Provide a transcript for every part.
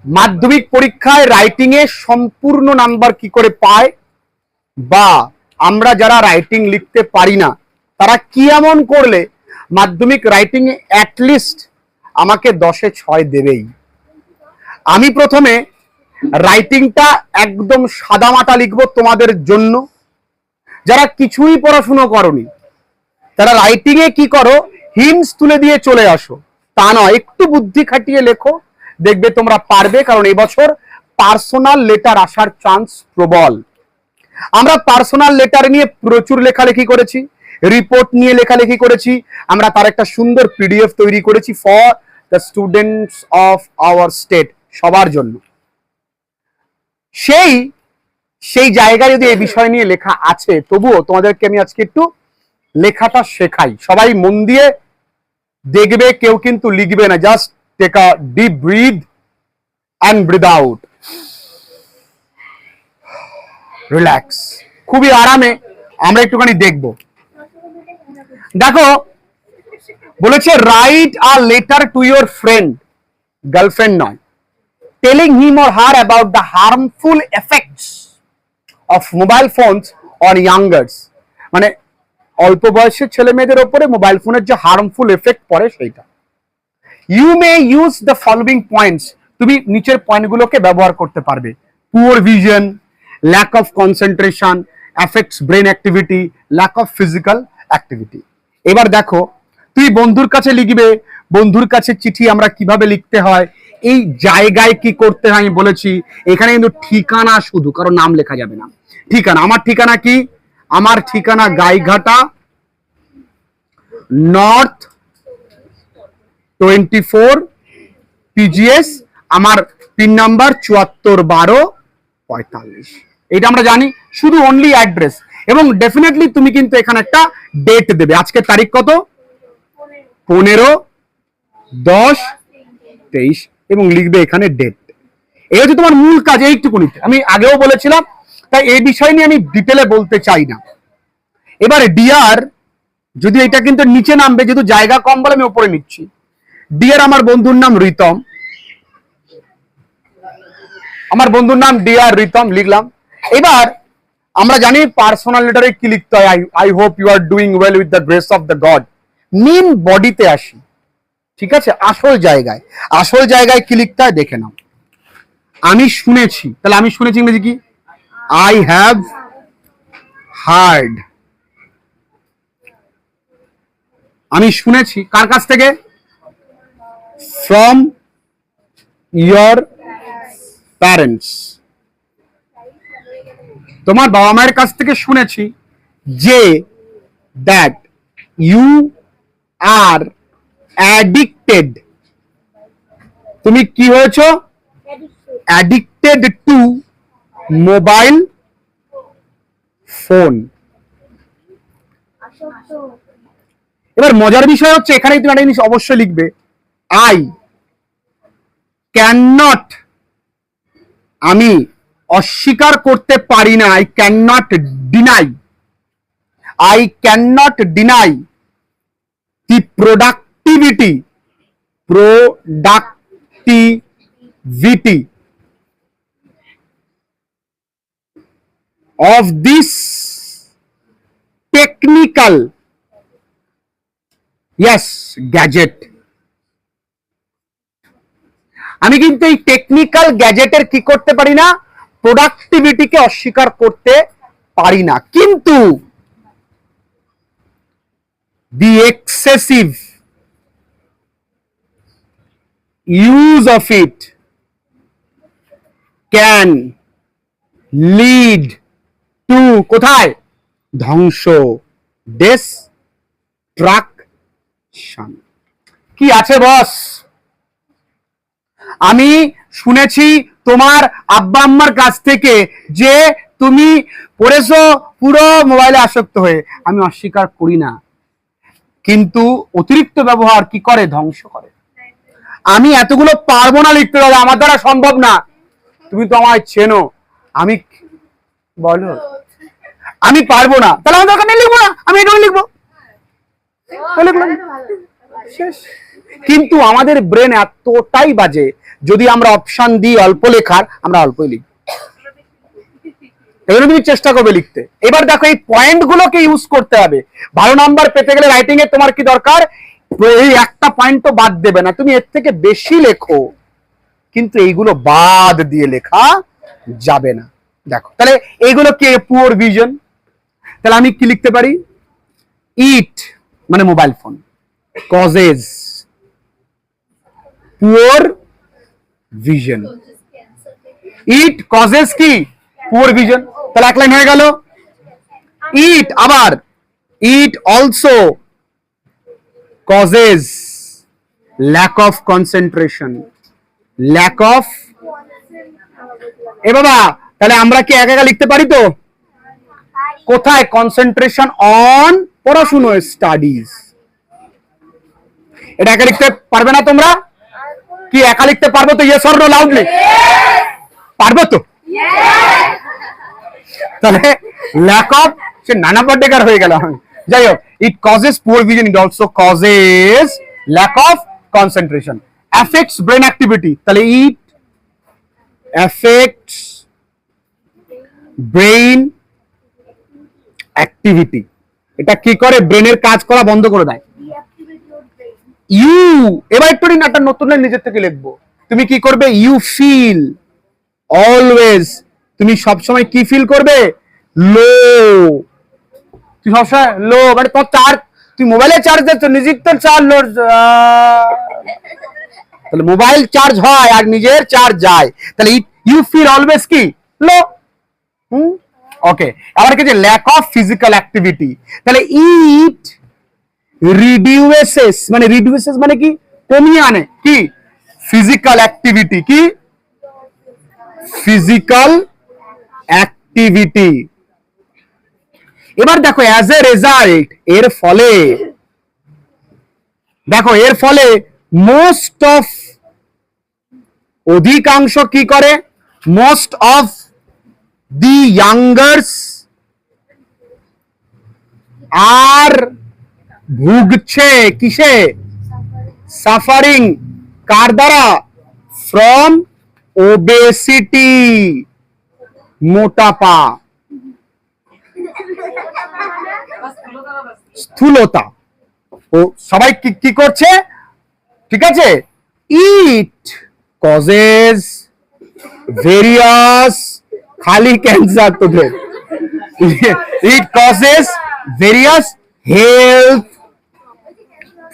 মাধ্যমিক পরীক্ষায় রাইটিং এ সম্পূর্ণ নাম্বার কি করে পায়, বা আমরা যারা রাইটিং লিখতে পারি না তারা কি এমন করলে মাধ্যমিক রাইটিং এ অ্যাটলিস্ট আমাকে 10-এ 6 দেবেই। আমি প্রথমে রাইটিংটা একদম সাদামাটা লিখবো তোমাদের জন্য। যারা কিছুই পড়াশুনো করনি তারা রাইটিং এ কি করো, হিন্টস তুলে দিয়ে চলে আসো, তা নয়, একটু বুদ্ধি খাটিয়ে লেখো, দেখবে তোমরা পারবে। কারণ এই বছর পার্সোনাল লেটার আসার চান্স প্রবল। আমরা পার্সোনাল লেটার নিয়ে প্রচুর লেখালেখি করেছি, রিপোর্ট নিয়ে লেখালেখি করেছি, আমরা তার একটা সুন্দর পিডিএফ তৈরি করেছি for the students of our state, সবার জন্য। সেই জায়গায় যদি এই বিষয় নিয়ে লেখা আছে, তবুও তোমাদেরকে আমি আজকে একটু লেখাটা শেখাই। সবাই মন দিয়ে দেখবে, কেউ কিন্তু লিখবে না, just take a deep breath and breathe out, relax, খুবই আরামে আমরা একটুখানি দেখবো। দেখো বলেছে write a letter to your friend, girlfriend নয়, telling him or her about the harmful effects of mobile phones on youngers. মানে অল্প বয়সের ছেলে মেয়েদের ওপরে মোবাইল ফোনের যে হার্মফুল এফেক্ট পড়ে সেইটা। You may use the following points, তুমি নিচের পয়েন্টগুলোকে ব্যবহার করতে পারবে। Poor vision, lack of concentration, affects brain activity, lack of physical activity. এবার দেখো, তুই বন্ধুর কাছে লিখবে, বন্ধুর কাছে চিঠি আমরা কিভাবে লিখতে হয়, এই জায়গায় কি করতে হয় আমি বলেছি। এখানে কিন্তু ঠিকানা শুধু, কারণ নাম লেখা যাবে না। ঠিকানা, আমার ঠিকানা কি? আমার ঠিকানা গাইঘাটা, নর্থ 24 PGS, আমার পিন নাম্বার 741245। এটা আমরা জানি, শুধু অনলি অ্যাড্রেস। এবং ডেফিনেটলি তুমি কিন্তু এখানে একটা ডেট দেবে। আজকে তারিখ কত? 15/10/23, এবং লিখবে এখানে ডেট। এই হচ্ছে তোমার মূল কাজ, এইটুকুনিতে। আমি আগেও বলেছিলাম, তাই এই বিষয় নিয়ে আমি ডিটেলে বলতে চাই না। এবারে ডিয়ার, যদি এটা কিন্তু নিচে নামবে, যেহেতু জায়গা কম বলে আমি উপরে নিচ্ছি। ডিয়ার, আমার বন্ধুর নাম রিতম, আমার বন্ধুর নাম ডিয়ার রিতম লিখলাম। এবার আমরা জানি পার্সোনাল লেটারে কি লিখতে হয়, I hope you are doing well with the grace of the God. Main বডিতে আসি, ঠিক আছে? আসল জায়গায় কি লিখতে হয় দেখে নাও। আমি শুনেছি, তাহলে আমি শুনেছি ইংরেজি কি? I have heard. আমি শুনেছি কার কাছ থেকে? ফ্রম ইয়োর প্যারেন্টস, তোমার বাবা মায়ের কাছ থেকে শুনেছি যে দ্যাট ইউ আর অ্যাডিক্টেড। তুমি কি হয়েছ? Addicted to mobile phone. এবার মজার বিষয় হচ্ছে, এখানে তুমি একটা জিনিস অবশ্যই লিখবে, আই ক্যান নট, আমি অস্বীকার করতে পারি না, I can not deny, I can not deny the productivity of this technical gadget। আমি কিন্তু এই টেকনিক্যাল গ্যাজেটের কি করতে পারি না? প্রোডাক্টিভিটিকে অস্বীকার করতে পারি না, কিন্তু the excessive use of it can lead to কোথায়? ধ্বংস, destruction। কি আছে বস? আমি শুনেছি তোমার আব্বা আম্মার কাছ থেকে যে তুমি পড়েছো পুরো মোবাইলে আসক্ত হয়ে। আমি অস্বীকার করি না, কিন্তু অতিরিক্ত ব্যবহার কি করে? ধ্বংস করে। আমি এতগুলো পারবো না লিখতে, হবে আমার দ্বারা সম্ভব না। তুমি তো আমায় চেনো, আমি বলো আমি পারবো না, তাহলে আমার দরকার নেই, লিখবো না, আমি এটা লিখবো, লিখলাম, শেষ। কিন্তু আমাদের ব্রেন এতটাই বাজে, যদি আমরা অপশন দিই অল্প লেখার, আমরা অল্পই লিখব। এগুলো তুমি চেষ্টা করবে লিখতে। এবার দেখো এই পয়েন্ট গুলোকে ইউজ করতে হবে। ভালো নাম্বার পেতে গেলে রাইটিং এ তোমার কি দরকার, এই একটা পয়েন্ট তো বাদ দেবে না, তুমি এর থেকে বেশি লেখো, কিন্তু এইগুলো বাদ দিয়ে লেখা যাবে না। দেখো তাহলে এইগুলো কি পুয়ার ভিশন, তাহলে আমি কি লিখতে পারি, ইট মানে mobile phone, causes poor vision, it causes কি পুয়ার ভিশন, তাহলে এক লাইন হয়ে গেল। ইট আবার it also causes lack of concentration, lack of. এ বাবা তাহলে আমরা কি একা একা লিখতে পারি তো, কোথায়, কনসেন্ট্রেশন অন পড়াশুনো, স্টাডিজ। এটা একা লিখতে পারবে না তোমরা, কি একা লিখতে পারবো তো, ইয়েস অর নো লাউডলি, পারবো তো? তাহলে ল্যাক অফ, সে নানা পাটেকার হয়ে গেল। যাই হোক, it causes poor vision, it also causes lack of concentration, affects brain activity, তাহলে ইট অ্যাফেক্টস ব্রেন অ্যাক্টিভিটি। এটা কি করে, ব্রেনের কাজ করা বন্ধ করে দেয়। ইউ, এবার একটু একটা নতুন লাইন নিজের থেকে লিখবো। তুমি কি করবে, ইউ ফিল অলওয়েজ, তুমি সবসময় কি ফিল করবে, লো। তুই সবসময় লো, মানে তোর চার্জ, তুই মোবাইলে চার্জ দিচ্ছ, নিজের তো চার্জ লো, তাহলে মোবাইল চার্জ হয় আর নিজের চার্জ যায়, তাহলে ইউ ফিল অলওয়েজ কি লো। ওকে, আবার কি, ল্যাক অফ ফিজিক্যাল অ্যাক্টিভিটি, তাহলে ইট রিডিউসেস, মানে রিডিউসেস মানে কি, কমিয়ে আনে, কি ফিজিক্যাল অ্যাক্টিভিটি, কি ফিজিক্যাল অ্যাক্টিভিটি। এবার দেখো অ্যাজ এ রেজাল্ট, এর ফলে, দেখো এর ফলে মোস্ট অফ, অধিকাংশ কি করে, মোস্ট অফ দি ইয়াঙ্গার্স আর ভুগছে কিসে, সাফারিং, কার দ্বারা, ফ্রম ওবেসিটি, মোটাপা, স্থূলতা। ও সবাই কি করছে, ঠিক আছে, ইট কজেস ভেরিয়াস, খালি ক্যান্সার তোদের, it causes various health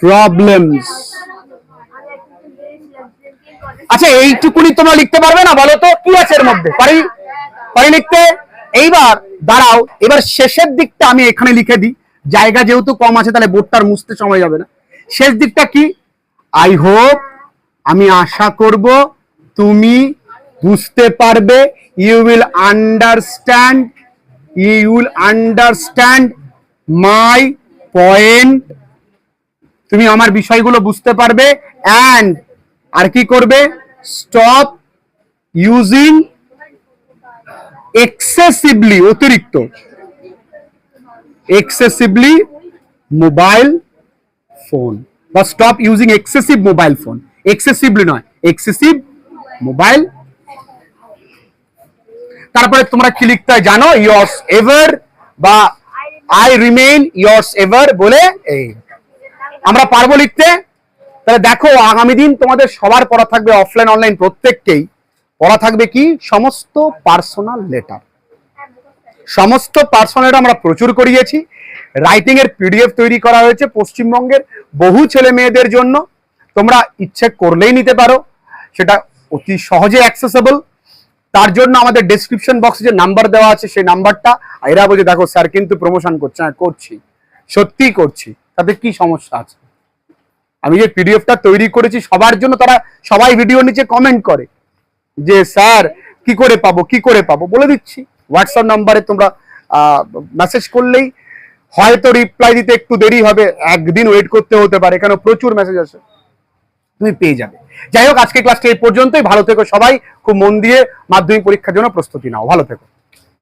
problems. আচ্ছা এইটুকুনি তোমরা লিখতে পারবে না, বলো তো কি আছে এর মধ্যে, পারি পারি লিখতে। এইবার দাঁড়াও, এবার শেষের দিকটা আমি এখানে লিখে দিই, জায়গা যেহেতু কম আছে তাহলে বোর্ডটার মুছতে সময় যাবে না। শেষ দিকটা কি, আই হোপ, আমি আশা করব তুমি বুঝতে পারবে, you will understand my point, তুমি আমার বিষয়গুলো বুঝতে পারবে, অ্যান্ড আর কি করবে, স্টপ ইউজিং এক্সেসিভলি, অতিরিক্ত, এক্সেসিভলি মোবাইল ফোন, বা stop using excessive mobile phone, excessively নয়, এক্সেসিভ মোবাইল। তারপরে তোমরা কি লিখতে হয় জানো, ইয়ার্স এভার বা আই রিমেইন ইয়ার্স এভার বলে, এই আমরা পারবো লিখতে। তাহলে দেখো আগামী দিন তোমাদের সবার পড়া থাকবে, অফলাইন অনলাইন প্রত্যেককেই পড়া থাকবে কি, সমস্ত পার্সোনাল লেটার। সমস্ত পার্সোনাল লেটার আমরা প্রচুর করিয়েছি, রাইটিং এর পিডিএফ তৈরি করা হয়েছে পশ্চিমবঙ্গের বহু ছেলে মেয়েদের জন্য, তোমরা ইচ্ছে করলেই নিতে পারো, সেটা অতি সহজে অ্যাক্সেসেবল। তার জন্য আমাদের ডেসক্রিপশন বক্সে যে নাম্বার দেওয়া আছে সেই নাম্বারটা, এরা বলছে দেখো স্যার কিন্তু প্রমোশন করছে, হ্যাঁ করছি, সত্যি করছি, তাতে কি সমস্যা আছে। আমি যে পিডিএফটা তৈরি করেছি সবার জন্য, তারা সবাই ভিডিও নিচে কমেন্ট করে যে স্যার কি করে পাবো, কি করে পাবো, বলে দিচ্ছি। হোয়াটসঅ্যাপ নাম্বারে তোমরা মেসেজ করলেই, হয়তো রিপ্লাই দিতে একটু দেরি হবে, একদিন ওয়েট করতে হতে পারে, কেন প্রচুর মেসেজ আসে, তুমি পেয়ে যাবে। যাই হোক, আজকে ক্লাসটা এই পর্যন্তই। ভালো থেকো সবাই, খুব মন দিয়ে মাধ্যমিক পরীক্ষার জন্য প্রস্তুতি নাও, ভালো থেকো।